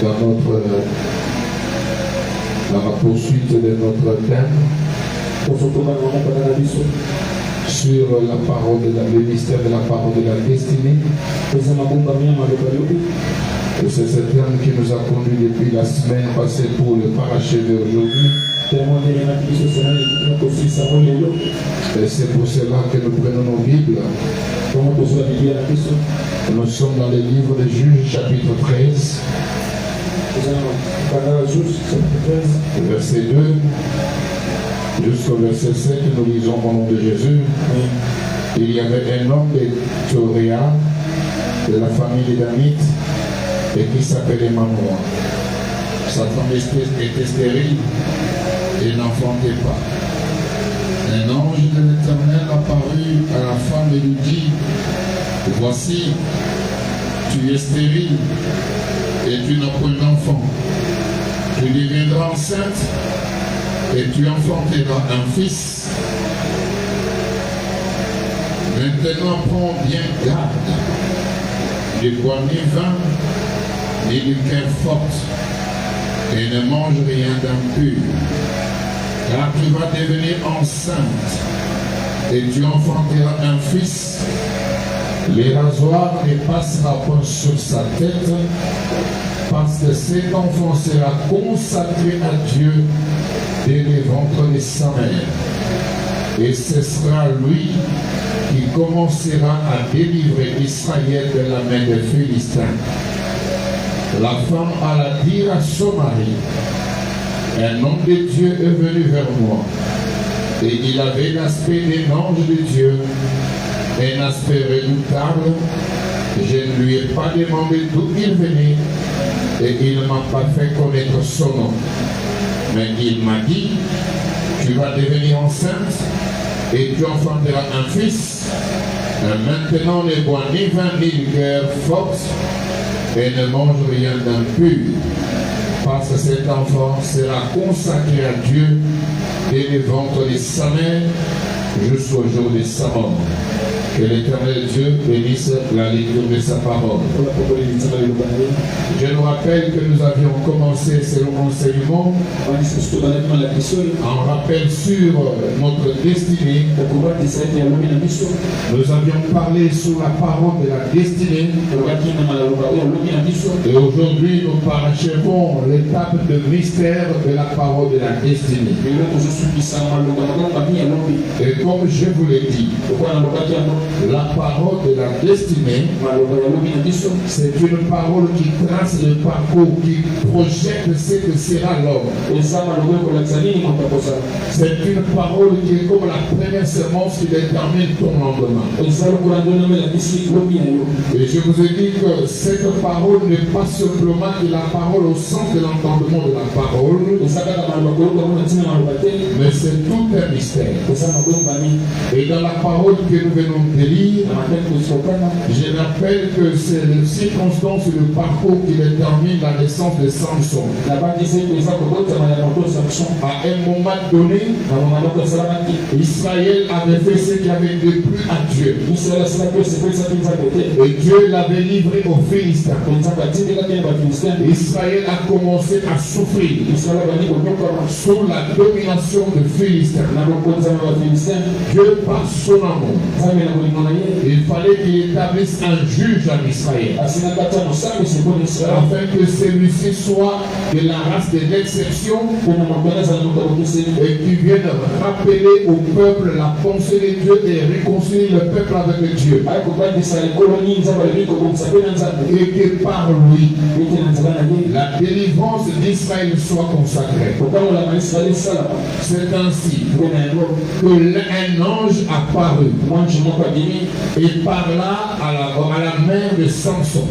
dans la poursuite de notre thème sur la parole de le mystère de la parole de la destinée. Et c'est ce thème qui nous a conduit depuis la semaine passée pour le parachever aujourd'hui. Et c'est pour cela que nous prenons nos Bibles. Nous sommes dans le livre de Juges, chapitre 13. Verset 2 jusqu'au verset 7, nous lisons au nom de Jésus. Il y avait un homme de Toréa, de la famille des Danites, et qui s'appelait Manoah. Sa femme était stérile et n'enfantait pas. Un ange de l'Éternel apparut à la femme et lui dit: voici, tu es stérile et tu n'as point d'enfant. Tu deviendras enceinte et tu enfanteras un fils. Maintenant, prends bien garde. Ne bois ni vin, ni liqueur forte, et ne mange rien d'impur. Car tu vas devenir enceinte et tu enfanteras un fils. Les rasoirs ne passera point sur sa tête, parce que cet enfant sera consacré à Dieu dès le ventre de sa mère. Et ce sera lui qui commencera à délivrer Israël de la main des Philistins. La femme alla dire à son mari: un homme de Dieu est venu vers moi, et il avait l'aspect d'un ange de Dieu, un aspect redoutable. Je ne lui ai pas demandé d'où il venait, et il ne m'a pas fait connaître son nom. Mais il m'a dit: tu vas devenir enceinte, et tu enfanteras un fils. Maintenant ne bois ni vin ni liqueur forte, et ne mange rien d'impur, parce que cet enfant sera consacré à Dieu dès le ventre de sa mère jusqu'au jour de sa mort. Que l'Éternel Dieu bénisse la lecture de sa parole. Je nous rappelle que nous avions commencé selon l'enseignement en rappel sur notre destinée. Nous avions parlé sur la parole de la destinée. Et aujourd'hui, nous parachevons l'étape de mystère de la parole de la destinée. Et comme je vous l'ai dit, la parole de la destinée, c'est une parole qui trace le parcours, qui projette ce que sera l'homme. C'est une parole qui est comme la première semence qui détermine ton lendemain. Et je vous ai dit que cette parole n'est pas simplement que la parole au sens de l'entendement de la parole, mais c'est tout un mystère. Et dans la parole que nous venons de lire, je rappelle que c'est les circonstances et le parcours qui détermine la naissance de Samson. À un moment donné, Israël avait fait ce qu'il avait de plus à Dieu. Et Dieu l'avait livré aux Philistins. Israël a commencé à souffrir sous la domination des Philistins. Dieu, par son amour, il fallait qu'il établisse un juge en Israël, afin que celui-ci soit de la race de l'exception et qui vienne rappeler au peuple la pensée de Dieu et réconcilier le peuple avec Dieu. Et que par lui, la délivrance d'Israël soit consacrée. C'est ainsi qu'un ange apparut et parla à la mère de Samson,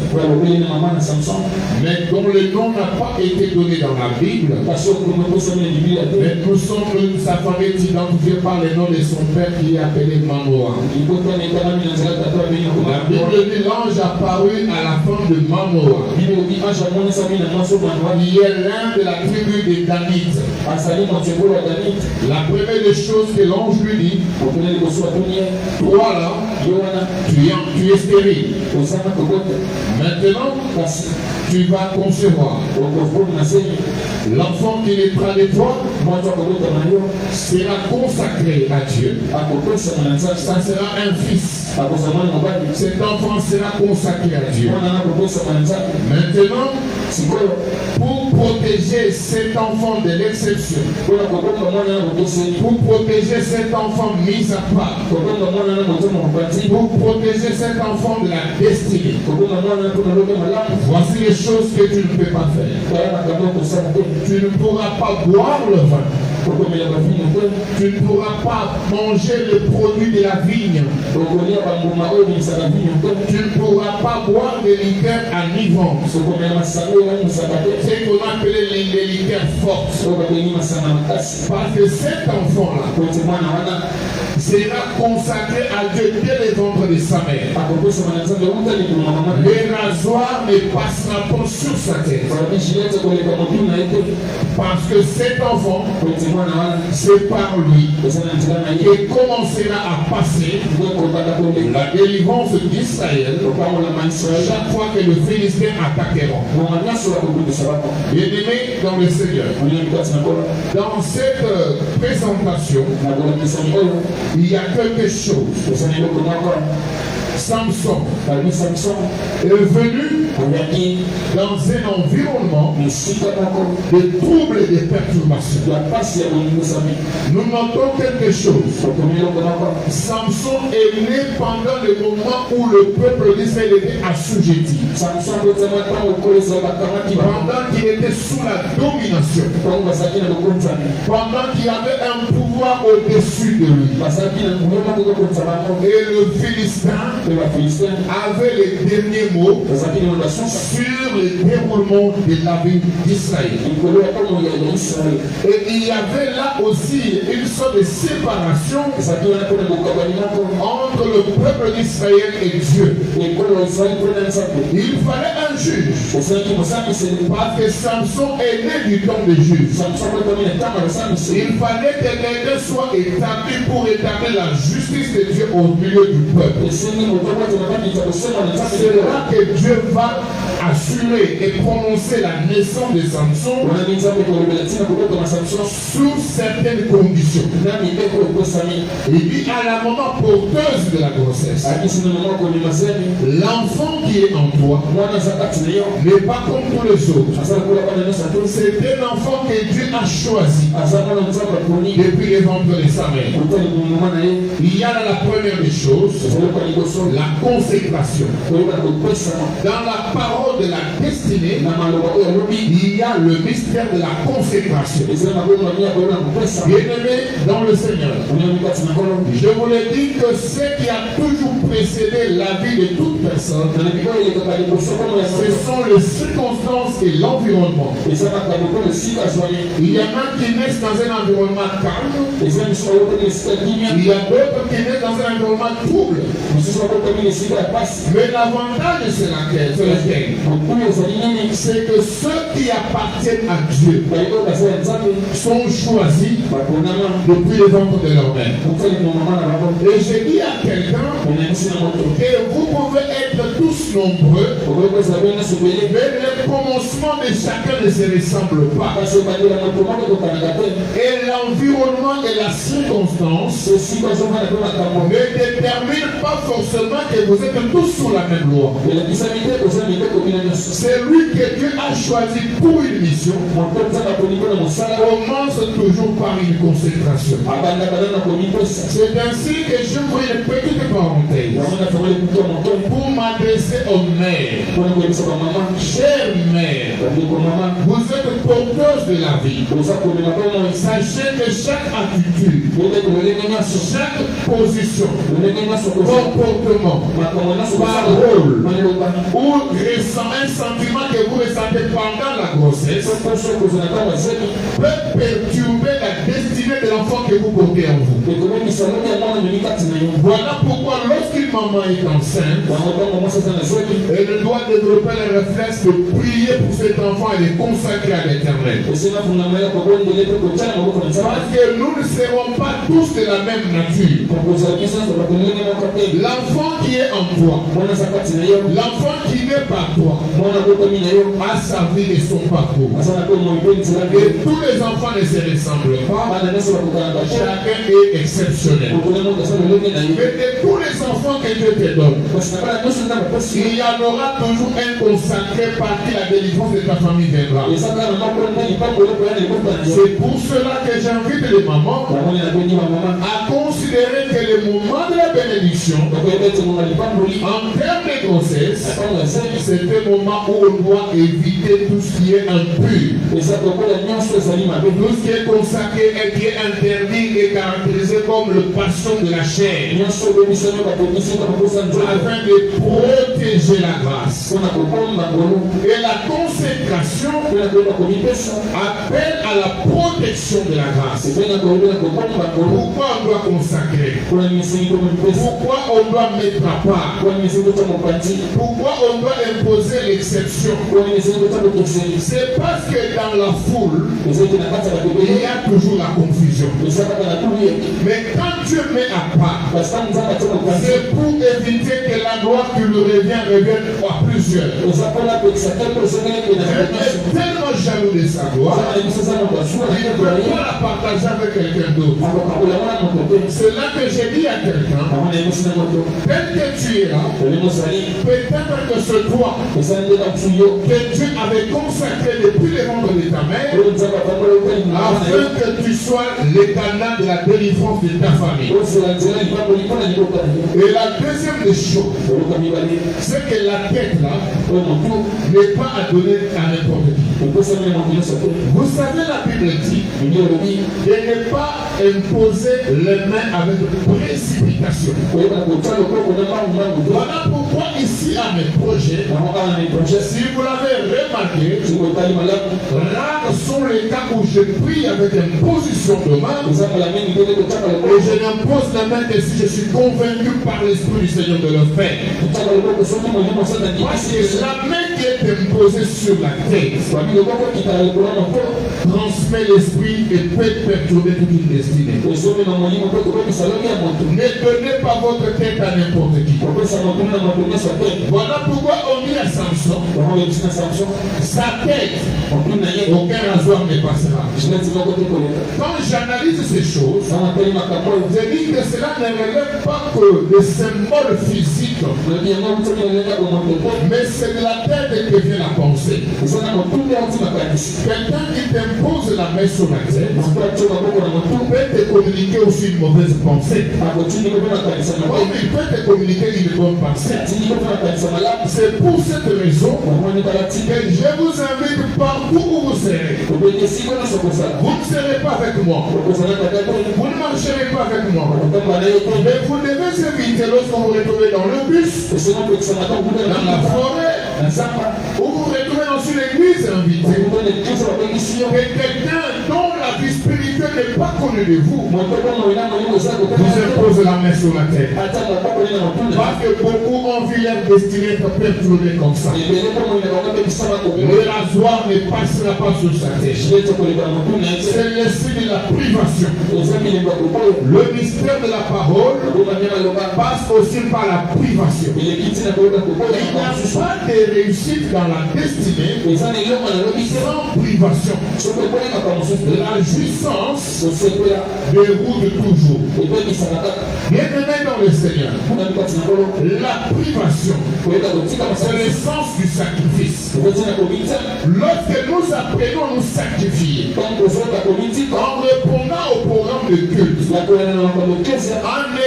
mais dont le nom n'a pas été donné dans la Bible. Mais nous sommes sa famille identifiée par le nom de son père qui est appelé Manoah. La Bible dit: l'ange apparut à la femme de Manoah Il est l'un de la tribu des Danites. La première des choses que l'ange lui dit, toi là, tu es stérile. Maintenant, tu vas concevoir. L'enfant qui naîtra de toi sera consacré à Dieu. Ça sera un fils. Cet enfant sera consacré à Dieu. Maintenant, pour protéger cet enfant de l'exception, pour protéger cet enfant mis à part, pour protéger cet enfant de la destinée, voici les choses que tu ne peux pas faire. Tu ne pourras pas boire le vin. Tu ne pourras pas manger le produit de la vigne. Tu ne pourras pas boire des liqueurs enivrants. Ce qu'on appelait les liqueurs fortes. Parce que cet enfant-là sera consacré à Dieu dès les ventres de sa mère. Le rasoir ne passera pas sur sa tête. Parce que cet enfant, c'est par lui qu'il commencera à passer la délivrance d'Israël chaque fois que le Philistin attaquera. Bien-aimé dans le Seigneur, dans cette présentation, il y a quelque chose. Samson est venu dans un environnement de troubles et de perturbations. Nous notons quelque chose. Samson est né pendant le moment où le peuple d'Israël était assujetti. Pendant qu'il était sous la domination. Pendant qu'il y avait un pouvoir au-dessus de lui. Et le Philistin avait les derniers mots sur le déroulement de la vie d'Israël. Et il y avait là aussi une sorte de séparation entre le peuple d'Israël et Dieu. Il fallait un juge. Parce que Samson est né du temps des juges. Il fallait que quelqu'un soit établi pour établir la justice de Dieu au milieu du peuple. C'est là que Dieu va assurer et prononcer la naissance de Samson sous certaines conditions. Il dit à la maman porteuse de la grossesse, l'enfant qui est en toi n'est pas comme tous les autres. C'est un enfant que Dieu a choisi depuis les ventres de sa mère. Il y a là la première des choses, la consécration. Dans la parole de la destinée, il y a le mystère de la consécration. Bien-aimé dans le Seigneur, je vous l'ai dit que ce qui a toujours précédé la vie de toute personne, ce sont les circonstances et l'environnement. Il y en a qui naissent dans un environnement calme. Il y a d'autres qui naissent dans un environnement trouble. Mais l'avantage c'est laquelle? C'est que ceux qui appartiennent à Dieu sont choisis depuis le ventre de leur mère. Et je dis à quelqu'un que vous pouvez être tous nombreux, mais le commencement de chacun ne se ressemble pas. Et l'environnement et la circonstance ne déterminent pas forcément que vous êtes tous sous la même loi. C'est lui que Dieu a choisi pour une mission. Commence toujours par une consécration. C'est ainsi que je vois une petite parenthèse pour m'adresser aux mères. Chère mère, vous êtes porteuse de la vie. Sachez que chaque attitude, chaque position, comportement, parole ou un sentiment que vous ressentez pendant la grossesse peut perturber la destinée de l'enfant que vous portez en vous. Voilà pourquoi lorsqu'une maman est enceinte, elle doit développer le réflexe de prier pour cet enfant et de consacrer à l'Éternel. Parce que nous ne serons pas tous de la même nature. L'enfant qui est en toi, l'enfant qui n'est pas toi, a sa vie et son parcours. Et tous les enfants ne se ressemblent pas. Chacun est exceptionnel. Mais de tous les enfants que Dieu te donne, il y en aura toujours un consacré par qui la délivrance de ta famille viendra. C'est pour cela que j'invite les mamans à considérer que le moment de la bénédiction, en termes de grossesse, c'est un moment où on doit éviter tout ce qui est impur. Tout ce qui est consacré et qui est interdit et caractérisé comme le passion de la chair, afin de protéger la grâce. Et la consécration appelle à la protection de la grâce. Pourquoi on doit consacrer? Pourquoi on doit mettre à part? Pourquoi on doit imposer l'exception? C'est parce que dans la foule, il y a toujours la confusion. Mais quand Dieu met à part, c'est pour éviter que la gloire qui lui revienne à plusieurs. Il est tellement jaloux de sa gloire, il ne peut pas la partager avec quelqu'un d'autre. C'est là que j'ai dit à quelqu'un, tel que tu es là, peut-être que ce toi que Dieu avait consacré depuis le ventre de ta mère, afin que tu sois le canal de la délivrance de ta famille. Et la deuxième des choses, c'est que la tête là n'est pas à donner à n'importe qui. Vous savez, la Bible dit de ne pas imposer les mains avec précipitation. Voilà pourquoi ici à mes projets, si vous l'avez remarqué, rares sont les cas où je prie avec une position de main et je n'impose la main que si je suis convaincu par l'Esprit du Seigneur de le faire. Parce que la main qui est imposée sur la tête transmet l'esprit et peut perturber toute une destinée. Ne donnez pas votre tête à n'importe qui. Voilà pourquoi on dit à Samson, sa tête, aucun rasoir ne passera. Quand j'analyse ces choses, je dis que cela ne relève pas que des symboles physiques, mais c'est de la tête que vient la pensée. Quelqu'un qui t'impose la main sur la tête peut te communiquer aussi une mauvaise pensée. Comme il peut te communiquer une bonne pensée. C'est pour cette raison que je vous invite partout où vous serez. Vous ne serez pas avec moi. Vous ne marcherez pas avec moi. Mais vous devez éviter lorsque vous vous retrouvez dans le bus, dans la forêt, ou vous vous retrouvez dans une église invitée. Que quelqu'un dont la vie spirituelle n'est pas connue de vous vous impose la main sur la tête. Parce que beaucoup ont vu leur destinée être perturbée comme ça. Le rasoir ne passera pas sur sa tête. C'est le signe de la privation. Le mystère de la parole passe aussi par la privation. Il n'y a pas de réussite dans la destinée sans privation. La jouissance déroule toujours. Bienvenue dans le Seigneur. La privation, c'est le sens du sacrifice. Lorsque nous apprenons à nous sacrifier, en répondant au programme de culte, en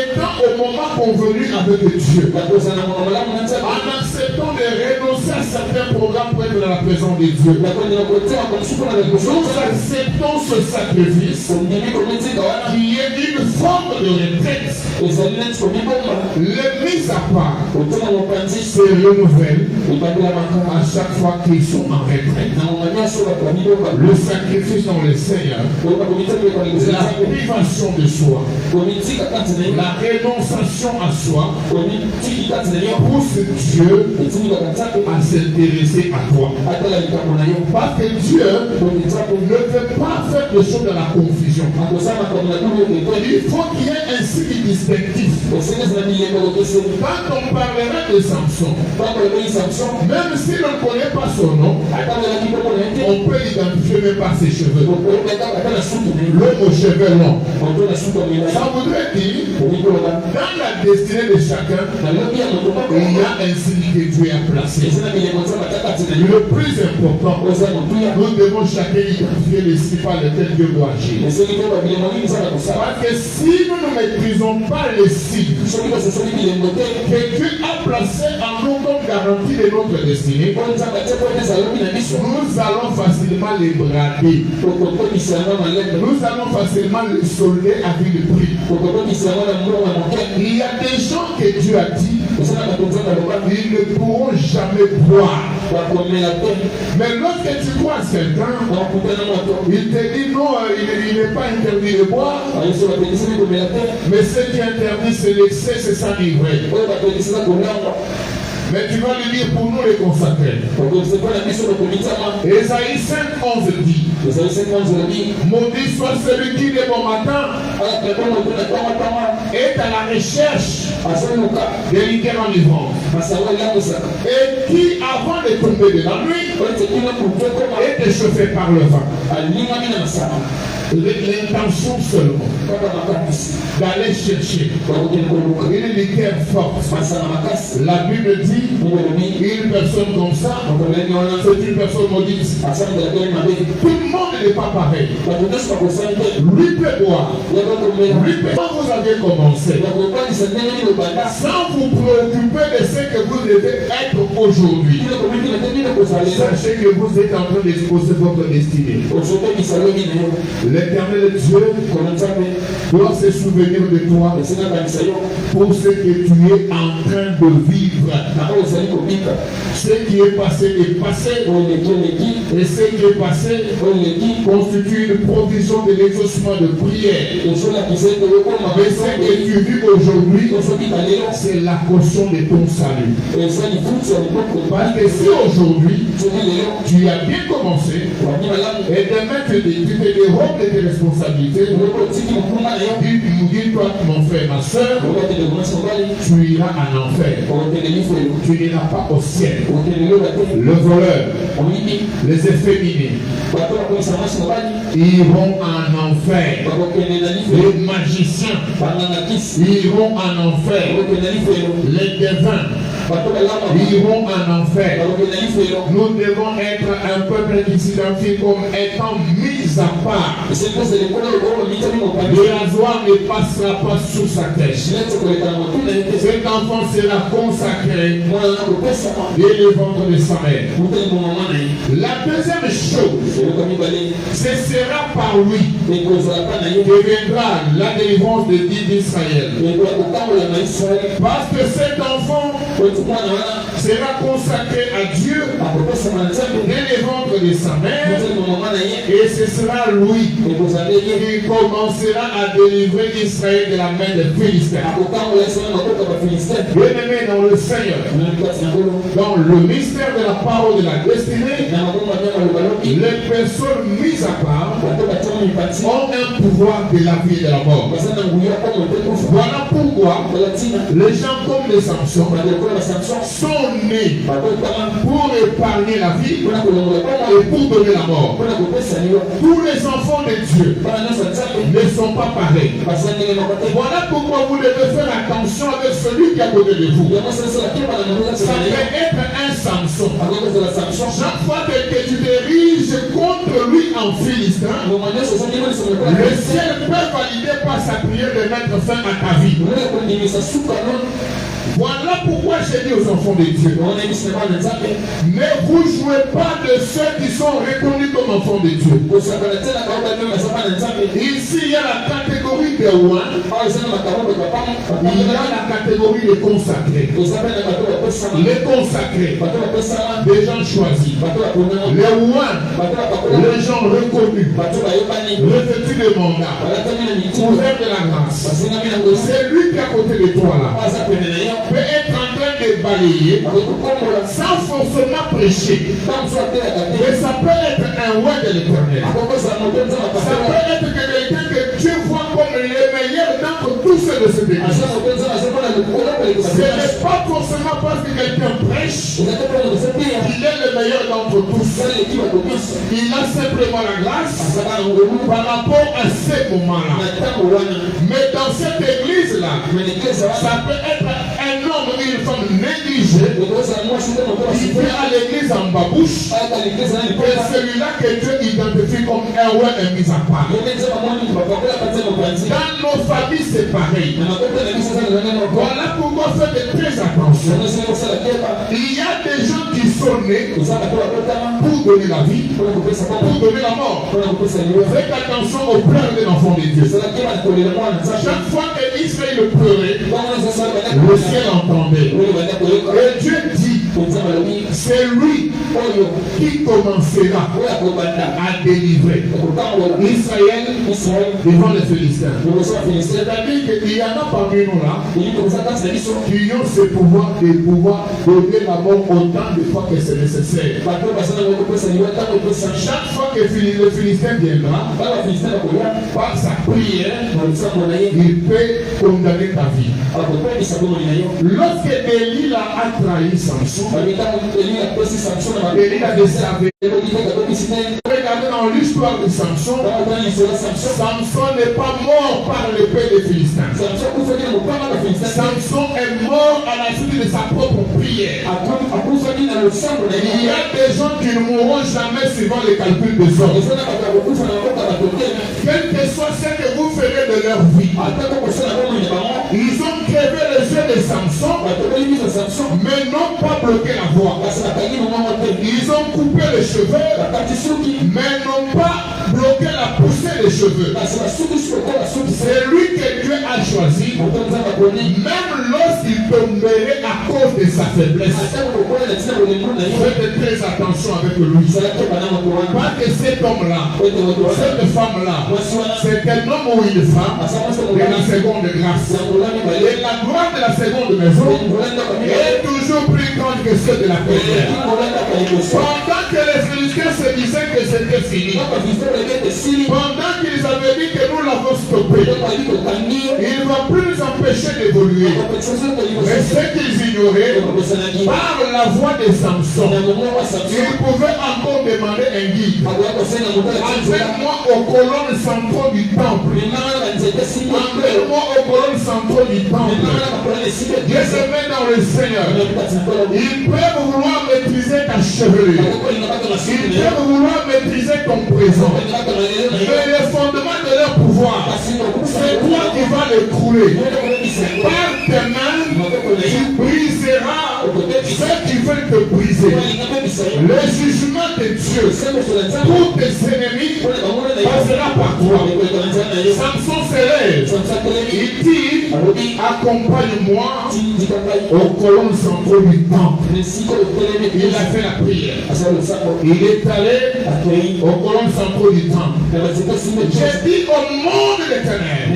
étant au moment convenu avec Dieu, en acceptant de renoncer à certain programme pour être dans la présence de Dieu. Nous acceptons ce sacrifice qui est une forme de retraite. Les mises à part se renouvellent à chaque fois qu'ils sont en retraite. Le sacrifice dans le Seigneur, la privation de soi, la rénonciation à soi, pousse Dieu à s'intéresser à toi. Parce que Dieu ne veut pas faire des choses dans la confusion. Il faut qu'il y ait un signe distinctif. Quand on parlera de Samson, même si l'on ne connaît pas son nom, on peut l'identifier même par ses cheveux. L'homme aux cheveux longs. Ça voudrait dire, dans la destinée de chacun, il y a un signe que Dieu a placé. Le plus important, nous devons chacun identifier les signes par lesquels Dieu doit agir. Parce que si nous ne maîtrisons pas les signes que Dieu a placés en nous comme garantie de notre destinée, nous allons facilement les brader. Nous allons facilement les solder avec le prix. Il y a des gens que Dieu a dit ils ne pourront jamais boire. Mais lorsque tu crois à quelqu'un, il te dit non, il n'est pas interdit de boire. Mais ce qui est interdit, c'est l'excès, c'est s'enivrer. Mais tu vas lui dire pour nous les consacrer. Ésaïe 5:11 dit, maudit soit celui qui dès bon matin est à la recherche des liqueurs enivrantes et qui avant de tomber de la nuit est échauffé par le vent. L'intention seulement d'aller chercher une liqueur forte. La Bible dit une personne comme ça, c'est une personne maudite. Tout le monde n'est pas pareil. Lui peut boire. Quand vous avez commencé, sans vous préoccuper de ce que vous devez être aujourd'hui, sachez que vous êtes en train d'exposer votre destinée. L'Éternel Dieu doit se souvenir de toi pour ce que tu es en train de vivre. Ce qui est passé est passé, et ce qui est passé constitue une provision de l'exaucement de prière. Mais ce que tu vis aujourd'hui, c'est la caution de ton salut. Parce que si aujourd'hui tu as bien commencé, et demain tu te dérobes de tes responsabilités, dis-toi mon frère, ma soeur, tu iras en enfer. Tu n'iras pas au ciel. Le voleur, les efféminés iront en enfer. Les magiciens iront en enfer. Les devins iront en enfer. Nous devons être un peuple qui s'identifie comme étant mis à part. Le rasoir ne passera pas sous sa tête. Cet enfant sera consacré dès le ventre de sa mère. La deuxième chose, ce sera par lui que viendra la délivrance de d'Israël. Parce que cet enfant sera consacré à Dieu dès le ventre de sa mère, et ce sera lui qui commencera à délivrer Israël de la main des Philistins. Bien-aimé dans le Seigneur, dans le mystère de la parole de la destinée, les personnes mises à part ont un pouvoir de la vie et de la mort. Voilà pourquoi les gens comme les Samson sont nés pour épargner la vie et pour donner la mort. Tous les enfants de Dieu ne sont pas pareils. Voilà pourquoi vous devez faire attention avec celui qui est à côté de vous. Ça peut être un Samson. Chaque fois que tu diriges contre lui en Philistin, le ciel peut valider par sa prière de mettre fin à ta vie. Voilà pourquoi j'ai dit aux enfants de Dieu, ne vous jouez pas de ceux qui sont reconnus comme enfants de Dieu. Ici, il y a la catégorie des rois, il y a la catégorie des consacrés. Les consacrés, des gens choisis. Les rois, les gens reconnus, revêtus de mandat, couverts de la grâce. C'est lui qui est à côté de toi là. Peut être en train de balayer sans forcément prêcher. Mais ça peut être un roi de l'Éternel. Ça peut être quelqu'un que tu vois comme le meilleur d'entre tous ceux de ce pays. Ce n'est pas forcément parce que quelqu'un prêche qu'il est le meilleur d'entre tous. Il a simplement la grâce par rapport à ces moments-là. Mais dans cette église-là, ça peut être un homme ou une femme négligée qui vient à l'église en babouche et celui-là que Dieu identifie comme un roi est mis à part. Dans nos familles c'est pareil. Voilà pourquoi faites très attention. Il y a des gens qui sont nés pour donner la vie, pour donner la mort. Faites attention aux pleurs des enfants de Dieu. Chaque fois qu'Israël pleurait, le ciel entendait. Et Dieu dit, c'est lui qui commencera à délivrer Israël devant les Philistins. C'est-à-dire qu'il y en a parmi nous là qui ont ce pouvoir de pouvoir donner la mort autant de fois que c'est nécessaire. Chaque fois que le Philistin viendra, par sa prière, il peut condamner ta vie. Lorsque Delilah a trahi Samson, Delilah a desservi. Regardez dans l'histoire de Samson, Samson n'est pas mort par l'épée des Philistins. Samson est mort à la suite de sa propre prière. Il y a des gens qui ne mourront jamais suivant les calculs des hommes. Quel que soit ce que vous ferez de leur vie, ils ont crevé les yeux de Samson, mais n'ont pas bloqué la voie. Ils ont coupé les cheveux, mais n'ont pas bloqué la poussée des cheveux. C'est lui que Dieu a choisi, même lorsqu'il tomberait à cause de sa faiblesse. Faites très attention avec lui. Pas que cet homme-là, cette femme-là, c'est un homme ou une femme de la seconde grâce. Et la gloire de la seconde maison est toujours plus grande que celle de la première. Pendant que les Philistins se disaient que c'était fini, pendant qu'ils avaient dit que nous l'avons stoppé, il ne va plus nous empêcher d'évoluer. Mais ce qu'ils ignoraient, par la voix de Samson, ils pouvaient encore demander un guide. Emmène-moi aux colonnes centrales du temple. Emmène-moi aux colonnes centrales du temple. Dieu se met dans le Seigneur. Ils peuvent vouloir maîtriser ta chevelure. Ils peuvent vouloir maîtriser ton présent. Mais le fondement de leur pouvoir, c'est toi qui vas l'écrouler. Par tes mains, tu briseras ceux qui veulent te briser. Le jugement de Dieu pour tes ennemis passera par toi. Samson se lève. Il dit, accompagne-moi aux colonnes centrales du temple. Il a fait la prière. Il est allé aux colonnes centrales du temple. J'ai dit au nom de l'Éternel,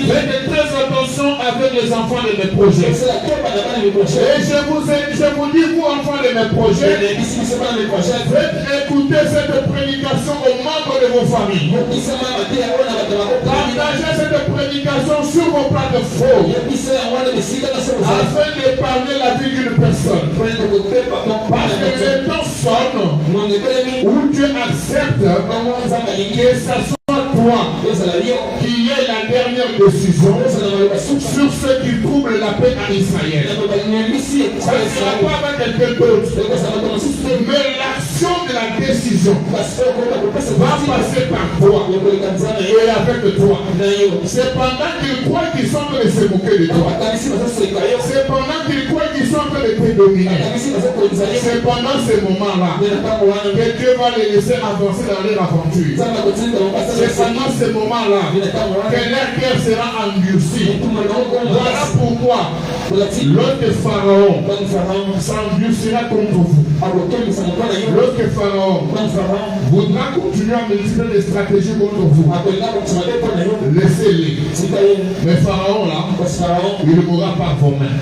faites très attention avec les enfants de mes projets. Et je vous dis, vous enfants de mes projets, faites écouter cette prédication aux membres de vos familles. Partagez cette prédication sur vos plateformes afin de parler la vie d'une personne. Parce que le temps sonne où Dieu accepte que ça soit toi qui est la dernière décision sur ce qui trouble la paix en Israël. Parce finira pas avec quelqu'un d'autre. Mais l'action de la décision va passer par toi et avec toi. C'est pendant qu'ils croient qu'ils sont en train de se moquer de toi. C'est pendant qu'ils croient qu'ils sont en train de te dominer. C'est pendant ces moments-là que Dieu va les laisser avancer dans leur aventure. C'est pendant ces moments-là que leur cœur sera endurci. Voilà pourquoi l'autre Pharaon s'endurcira contre vous. L'autre Pharaon voudra continuer à multiplier des stratégies contre vous. Laissez-les. Mais Pharaon là, il ne mourra pas vos mains.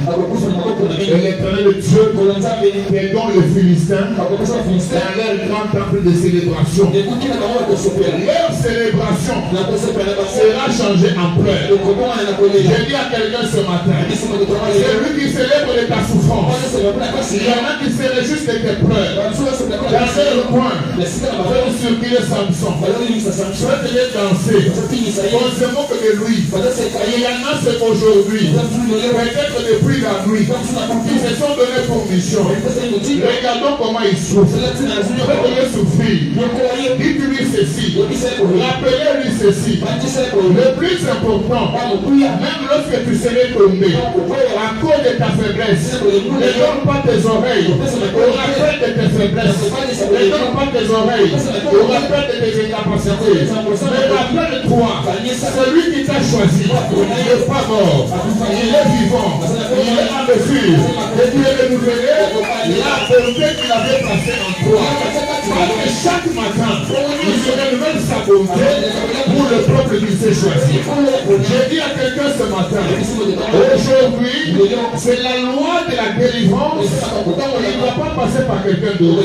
Et l'Éternel Dieu qui dont les Philistins dans leur grand temple de célébration. Leur célébration sera changée en pleurs. J'ai dit à quelqu'un ce matin, c'est lui qui célèbre de ta souffrance. Il y en a qui se réjouissent de tes pleurs. Dans le coin, vous circulez Samson. Vous allez danser. On se moque de lui. Il y en a c'est aujourd'hui, peut-être depuis la nuit, qui se sont donnés pour mission. Regardons comment ils souffrent. Faites-le souffrir. Dites-lui ceci. Rappelez-lui ceci. Le plus important, même lorsque tu serais tombé, à cause de ta faiblesse, ne donne pas tes oreilles au rappel de tes faiblesses. Ne donne pas tes oreilles au rappel de tes incapacités. Mais rappelle-toi, celui qui t'a choisi, il n'est pas mort, il est vivant, il est en mesure de te renouveler la bonté qu'il avait placée en toi. Parce que chaque matin, il se renouvelle sa bonté pour le peuple qu'il s'est choisi. J'ai dit à quelqu'un ce matin, aujourd'hui, c'est la loi de la délivrance. Il ne va pas passer par quelqu'un d'autre.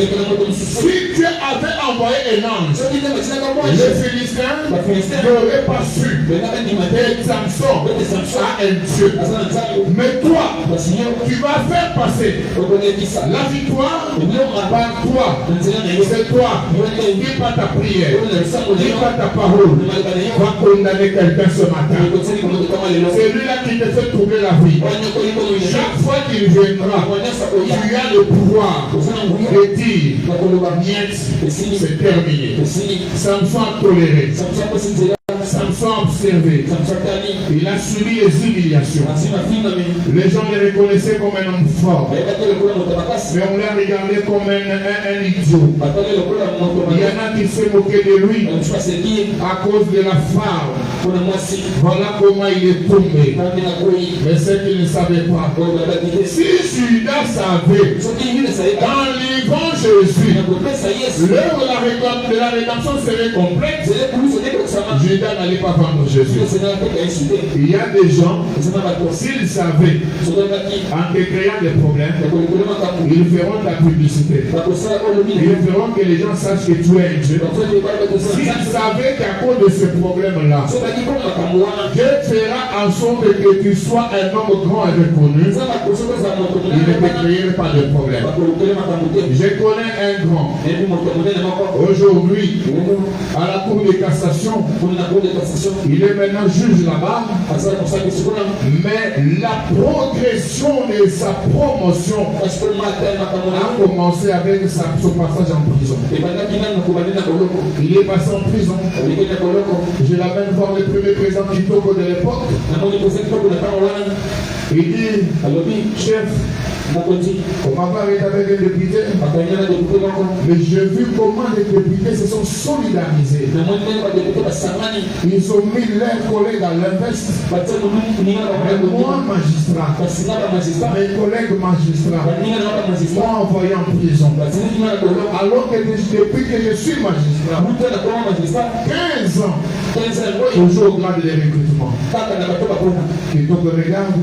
Si Dieu avait envoyé un ange, les Philistins n'auraient pas su que Samson a un Dieu. Mais toi, tu vas faire passer la victoire par toi. C'est toi qui par ta prière, qui par ta parole va condamner quelqu'un ce matin. C'est lui là qui te fait troubler la vie. Chaque fois qu'il viendra, tu as le pouvoir de dire niet, c'est terminé. Samson a toléré. Samson a observé. Il a subi les humiliations. Les gens le reconnaissaient comme un homme fort. Mais on l'a regardé comme un idiot. Il y en a qui se moquaient de lui à cause de la femme. Voilà comment il est tombé. Mais ceux qui ne savaient pas, si Judas savait, en livrant Jésus, l'heure de la rédemption serait complète, Judas n'allait pas vendre Jésus. Il y a des gens, s'ils savaient, en te créant des problèmes, ils feront de la publicité. Ils feront que les gens sachent que tu es un Dieu. S'ils savaient qu'à cause de ce problème-là, Dieu fera en sorte que tu sois un homme grand et reconnu, il ne te créerait pas de problème. Je connais un grand. Aujourd'hui, à la cour de cassation, il est maintenant juge là-bas. Mais la progression de sa promotion a commencé avec son passage en prison. Il est passé en prison. Je l'amène voir le premier président du Togo de l'époque. Il dit, chef, on m'a parlé avec les députés, mais j'ai vu comment les députés se sont solidarisés. Ils ont mis leurs collègues à l'invest. Mais moi, magistrat, mes collègues magistrats m'ont envoyé en prison. Alors que depuis que je suis magistrat, 15 ans, toujours au grade de recrutement. Et donc regarde,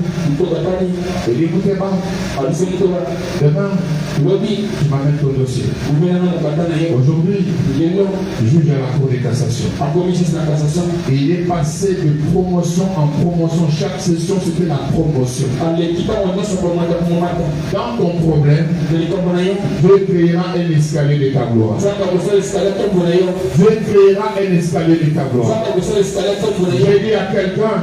et écoutez pas. Demain, tu m'amènes ton dossier. Aujourd'hui, juge à la cour de cassation. Il est passé de promotion en promotion. Chaque session, c'était la promotion. Dans ton problème, Dieu créera un escalier de ta gloire. Dieu créera un escalier de ta gloire. J'ai dit à quelqu'un,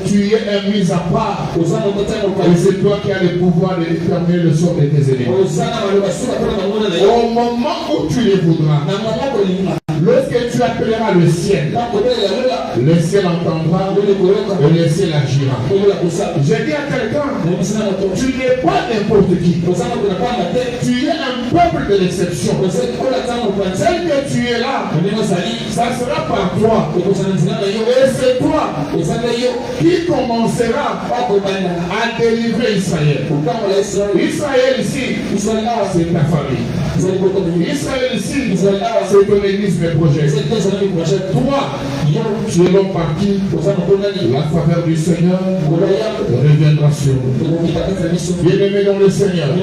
tu es un mis à part. Et c'est toi qui as le pouvoir déterminer le sort de tes ennemis. Au moment où tu les voudras, lorsque tu appelleras le ciel entendra et le ciel agira. J'ai dit à quelqu'un, tu n'es pas n'importe qui. Tu es un peuple de l'exception. Celle que tu es là, ça sera par toi. Et c'est toi qui commencera à délivrer Israël. Israël ici, c'est ta famille. Israël ici, c'est ton église, mes projets. Toi, tu es l'homme par qui la faveur du Seigneur reviendra sur nous. Bien-aimé dans le Seigneur, ne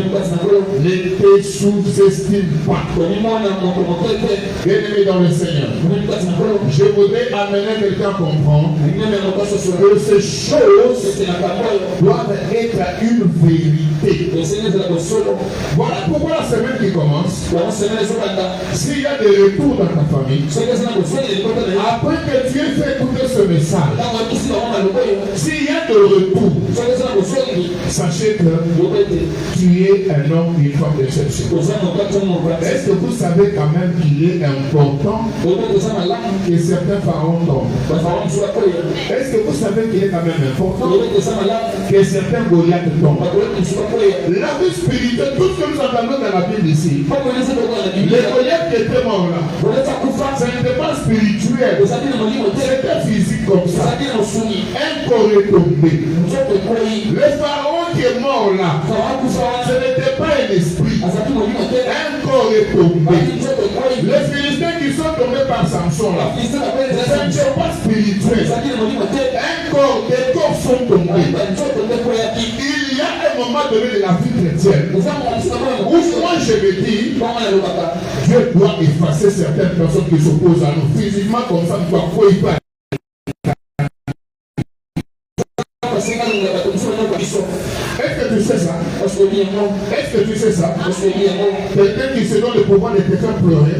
te sous-estime pas. Bien-aimé dans le Seigneur, je voudrais amener quelqu'un à comprendre que ces choses doivent être une vérité. Voilà pourquoi la semaine qui commence, s'il y a des retours dans ta famille, après que tu aies fait écouter ce message, s'il y a de retour, sachez que tu es un homme, une femme d'exception. Est-ce que vous savez quand même qu'il est important que certains pharaons tombent? Est-ce que vous savez qu'il est quand même important que certains Goliaths tombent? La vie spirituelle, tout ce que nous entendons dans la Bible ici, les Goliaths qui étaient morts là, ça n'était pas spirituel, c'était physique comme ça. Un corps est tombé. Le pharaon qui est mort là, ce n'était pas un esprit, un corps est tombé. Les Philistins qui sont tombés par Samson là, ce n'était pas spirituel, un corps, des corps sont tombés. Il y a un moment donné de la vie chrétienne où moi je me dis, Dieu doit effacer certaines personnes qui s'opposent à nous physiquement comme ça, parfois il peut. Est-ce que tu sais ça? Est-ce que tu sais ça? Quelqu'un qui se donne le pouvoir de te faire pleurer,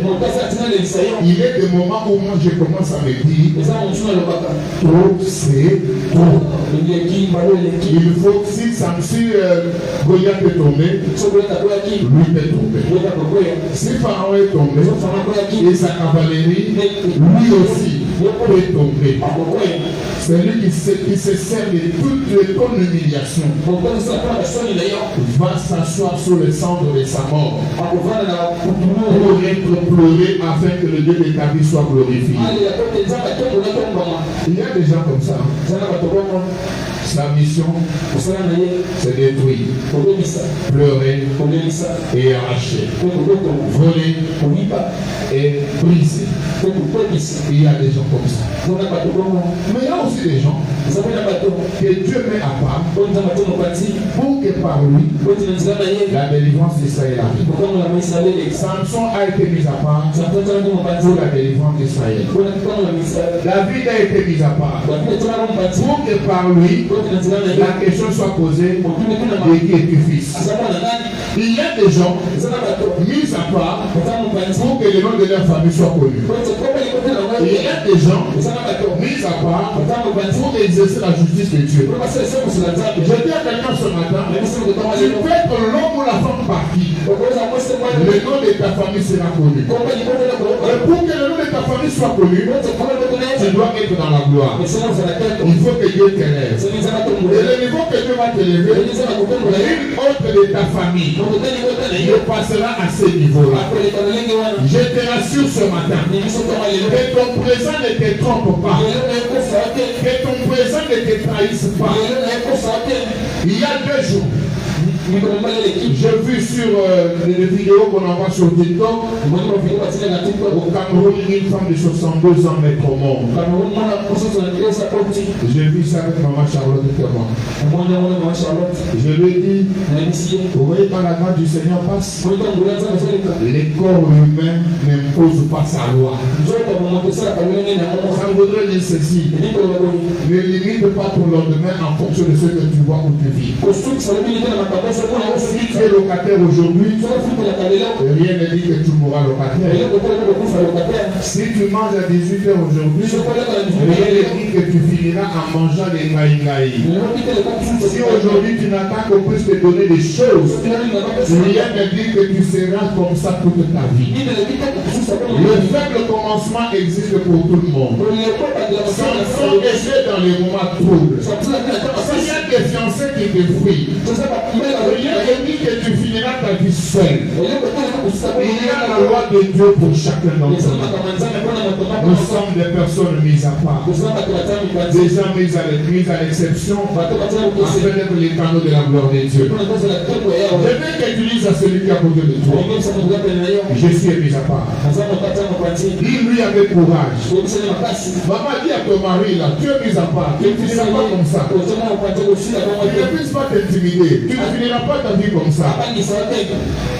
il est des moments où moi je commence à me dire, trop c'est trop. Il faut que si Goliath est tombé, lui peut tomber. Si Pharaon est tombé, et sa cavalerie, lui aussi peut tomber. C'est lui qui se sert de toute ton humiliation, va s'asseoir sur le centre de sa mort pour être pleuré afin que le Dieu de ta vie soit glorifié. Il y a des gens comme ça. Sa mission, c'est détruire, pleurer et arracher, voler et briser. Il y a des gens comme ça. Mais il y a aussi des gens que Dieu met à part pour que par lui la délivrance d'Israël arrive. Samson a été mis à part pour la délivrance d'Israël. David a été mis à part pour que par lui la question soit posée de qui est tu fils. Il y a des gens mis à part pour que le nom de leur famille soit connu. Il y a des gens mis à part pour exercer la justice de Dieu. Je dis à quelqu'un ce matin, tu peux être l'homme ou la femme par qui le nom de ta famille sera connu. Et pour que le nom de ta famille soit connu, tu dois être dans la gloire. Il faut que Dieu t'élève. Et le niveau que Dieu va t'élever, une autre de ta famille ne passera à ce niveau-là. Je te rassure ce matin que ton présent ne te trompe pas, que ton présent ne te trahisse pas. Il y a 2 jours, j'ai vu sur les vidéos qu'on envoie sur TikTok, au Cameroun, une femme de 62 ans est au monde. J'ai vu ça avec maman Charlotte et moi. Je lui ai dit, vous voyez quand la grâce du Seigneur passe, les corps humains n'imposent pas sa loi. Ça voudrait dire ceci, ne limite pas ton lendemain en fonction de ce que tu vois ou tu vis. Si tu es locataire aujourd'hui, rien ne dit que tu mourras locataire. Si tu manges à 18h aujourd'hui, rien ne dit que tu finiras en mangeant des ngaï. Si aujourd'hui tu n'attends qu'on puisse te donner des choses, rien ne dit que tu seras comme ça toute ta vie. Le faible commencement existe pour tout le monde. Sans échec dans les moments troubles. S'il y a des fiancés qui te fuient, rien ne dit que tu finiras ta vie seul. Il y a la loi de Dieu pour chacun d'entre nous. Nous sommes des personnes mises à part. Des gens mis à l'exception afin d'être les canaux de la gloire de Dieu. Je veux que tu dises à celui qui est à côté de toi, je suis mis à part. Dis-lui avec courage. Maman dit à ton mari là, tu es mis à part. Tu ne finiras pas comme ça. Tu ne puisses pas t'intimider. Tu ne finiras pas ta vie comme ça.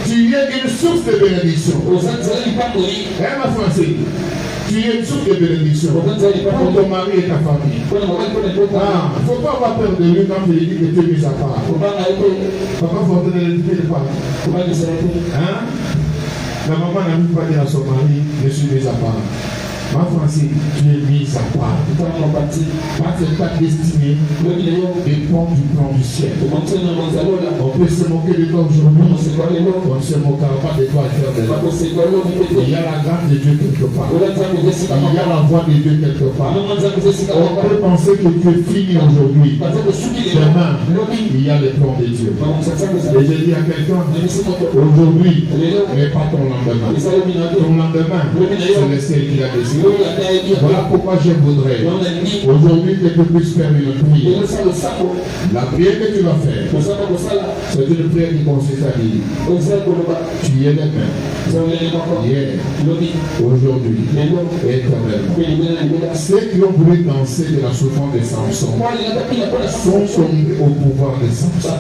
Tu es une source de bénédiction. Ma français. Tu es une source de bénédiction pour ton mari et ta famille. Il ne faut pas avoir peur de lui quand il dit que tu es mis à part. Papa, faut te dire de quoi. La maman n'a même pas dit à son mari, je suis mis à part. Ma Francine, tu es mise à part. Parce que ta destinée dépend du plan du ciel. On peut se moquer de toi aujourd'hui, on ne se moquera pas de toi à faire de là. Il y a la grâce de Dieu quelque part. Il y a la voix de Dieu quelque part. On peut penser que tu es fini aujourd'hui. Demain, il y a le plan de Dieu. Et je dis à quelqu'un, aujourd'hui n'est pas ton lendemain. Ton lendemain, c'est le ciel qui l'a décidé. Voilà pourquoi je voudrais aujourd'hui que tu puisses faire une prière. La prière que tu vas faire, c'est une prière qui consiste à dire, tu es le même hier, aujourd'hui, éternellement. Ceux qui ont voulu danser de la souffrance de Samson sont tombés au pouvoir de Samson.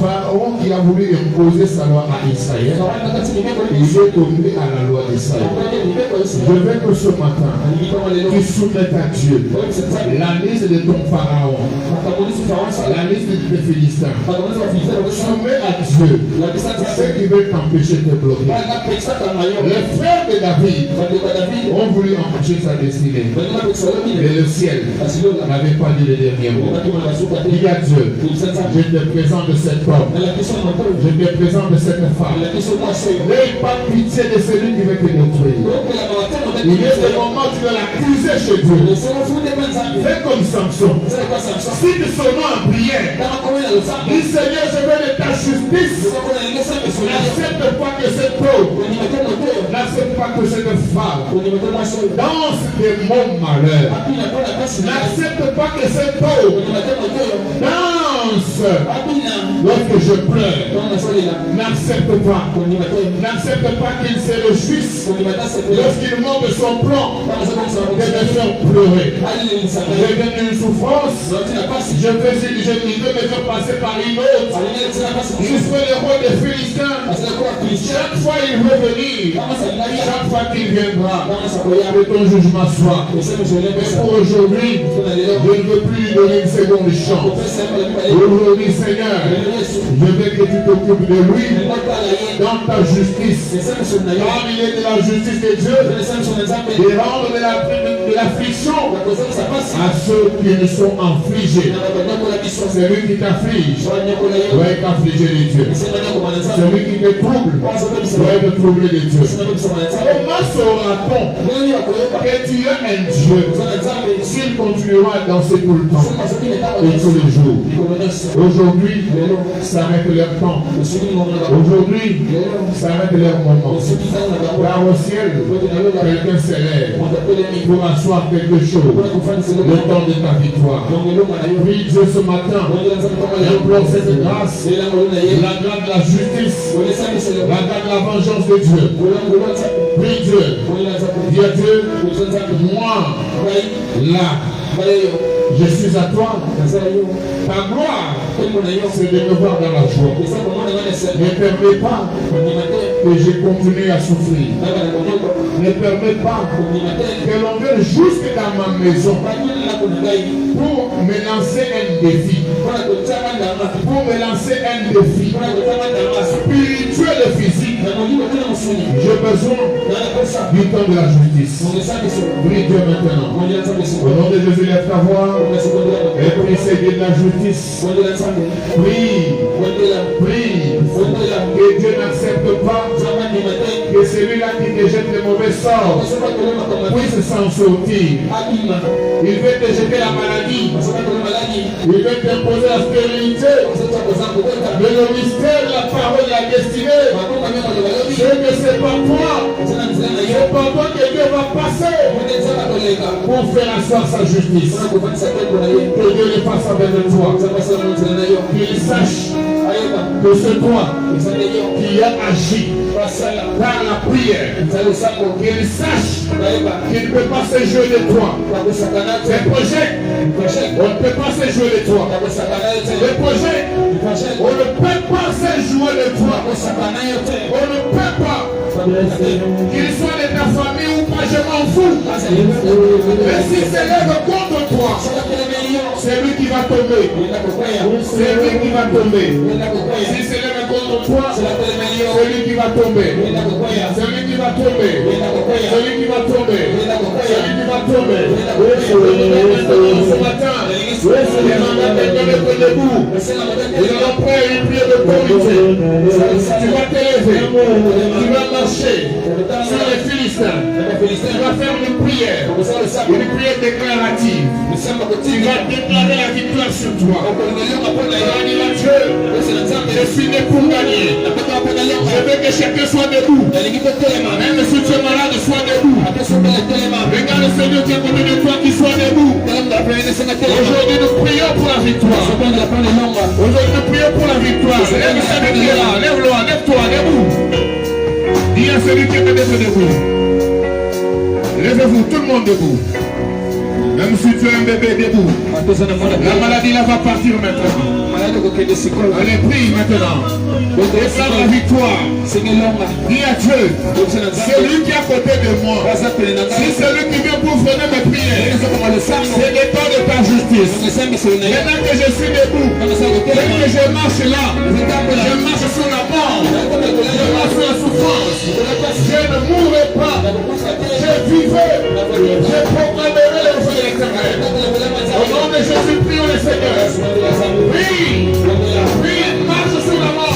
Pharaon qui a voulu imposer sa loi à Israël, il est tombé à la loi d'Israël. Je veux que ce matin, tu soumettes à Dieu la liste de ton pharaon, la liste de tes Philistins. Soumets à Dieu ceux qui veulent t'empêcher de te bloquer. Les frères de David ont voulu empêcher sa destinée. Mais le ciel n'avait pas dit le dernier mot. Dis à Dieu, je te présente cet homme, je te présente cette femme. N'aie pas pitié de celui qui veut te détruire. Il est le moment où tu vas l'accuser chez Dieu. Fais comme Samson. Si tu sonnes en prière, dis Seigneur, je veux de ta justice. N'accepte pas que cette pauvre, n'accepte pas que cette femme danse de mon malheur. N'accepte pas que cette pauvre danse lorsque je pleure. N'accepte pas. N'accepte pas qu'il se réjouisse lorsqu'il montre son plan de me faire pleurer. J'ai donné une souffrance. Je veux me faire passer par une autre. Je suis le roi des Philistins. Chaque fois il veut venir. Chaque fois qu'il viendra, que ton jugement soit. Mais pour aujourd'hui, je ne veux plus lui donner une seconde chance. Aujourd'hui, Seigneur, je veux que tu t'occupes de lui dans ta justice. Car il est de la justice de Dieu. De rendre de l'affliction à ceux qui ne sont affligés. C'est lui qui t'afflige, doit être affligé de Dieu. Celui qui te trouble, doit être troublé de Dieu. Comment saura-t-on que tu es un Dieu s'il continuera à danser tout le temps et tous les jours? Aujourd'hui, s'arrête leur temps. Aujourd'hui, s'arrête leur moment. Car au ciel, quelqu'un s'élève pour asseoir quelque chose, le temps de ta victoire. Prie Dieu ce matin, implore cette grâce, la grâce de la justice, la grâce de la vengeance de Dieu. Prie Dieu, dis à Dieu, moi, là, je suis à toi. Ta gloire, c'est de me voir dans la joie. Ne permets pas que je continue à souffrir. Ne permets pas que l'on vienne jusque dans ma maison pour me lancer un défi. Pour me lancer un défi spirituel et physique. J'ai besoin du temps de la justice. Prie Dieu maintenant. Au nom de Jésus, lève ta voix et prie Seigneur de la justice. Prie. Que Dieu n'accepte pas que celui-là qui te jette le mauvais sort puisse s'en sortir. Il veut te jeter la maladie. Il veut t'imposer la stérilité. Mais le mystère de la parole de la destinée, c'est que c'est pas toi. C'est pas toi que Dieu va passer pour faire asseoir sa justice. Que Dieu le fasse avec toi. Qu'il sache que c'est toi qui a agi par la prière. Qu'il sache qu'il ne peut pas se jouer de toi. Les projets, on ne peut pas se jouer de toi. Les projets, on ne peut pas se jouer de toi. On ne peut pas. Qu'il soit de ta famille ou pas, je m'en fous. Mais si c'est l'œuvre contre toi, c'est lui qui va tomber. C'est lui qui va tomber. Si c'est l'œuvre contre toi, c'est lui qui va tomber. C'est lui qui va tomber. C'est lui qui va tomber. C'est lui qui va tomber. Ce matin, les gens vont te donner pour debout. Ils ont pris une prière de autorité. Tu vas t'élever. Tu vas marcher sur les Philistins. Tu vas faire une prière déclarative. Tu vas déclarer la victoire sur toi. Tu vas dire à Dieu, je suis né pour gagner. Je veux que chacun soit debout. Même si tu es malade, sois debout. Regarde le Seigneur qui est à côté de toi, qui soit debout. Aujourd'hui, nous prions pour la victoire. Aujourd'hui, nous prions pour la victoire. Lève-toi, debout. Dis à celui qui est debout. Lèvez-vous, tout le monde debout. Même si tu es un bébé debout, la maladie là va partir maintenant. Allez, prie maintenant. Déclare la victoire. Dis à Dieu, celui qui est à côté de moi, c'est celui qui vient pour freiner mes prières. C'est le temps de ta justice. Maintenant que je suis debout, dès que je marche là, je marche sur la mort, je marche sur la souffrance. Je ne mourrai pas, je vivrai, je proclamerai le feu de l'Éternel. Au nom de Jésus, prions le Seigneur. Oui, marche sur la mort.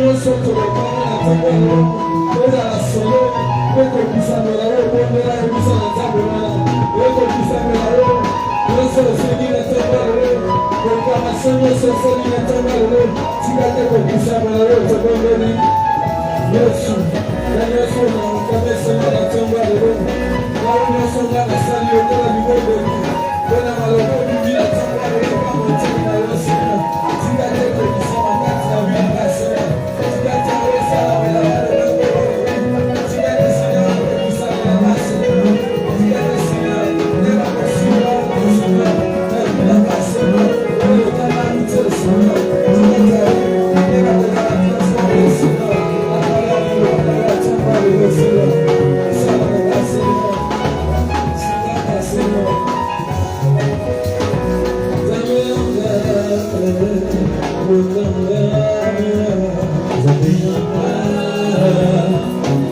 nyonso tolekana na ntango yango ezala solo ekobisamela yo bondela ebisa na nzambe wana ekobisamela yo nyonso osili na ntango yango proklamation nyonso osali na ntango yango tika te kobisamela yo tobondeli Yesu na nyonso na mokamesanga na ntango yango nao nyonso nga nasali yo tala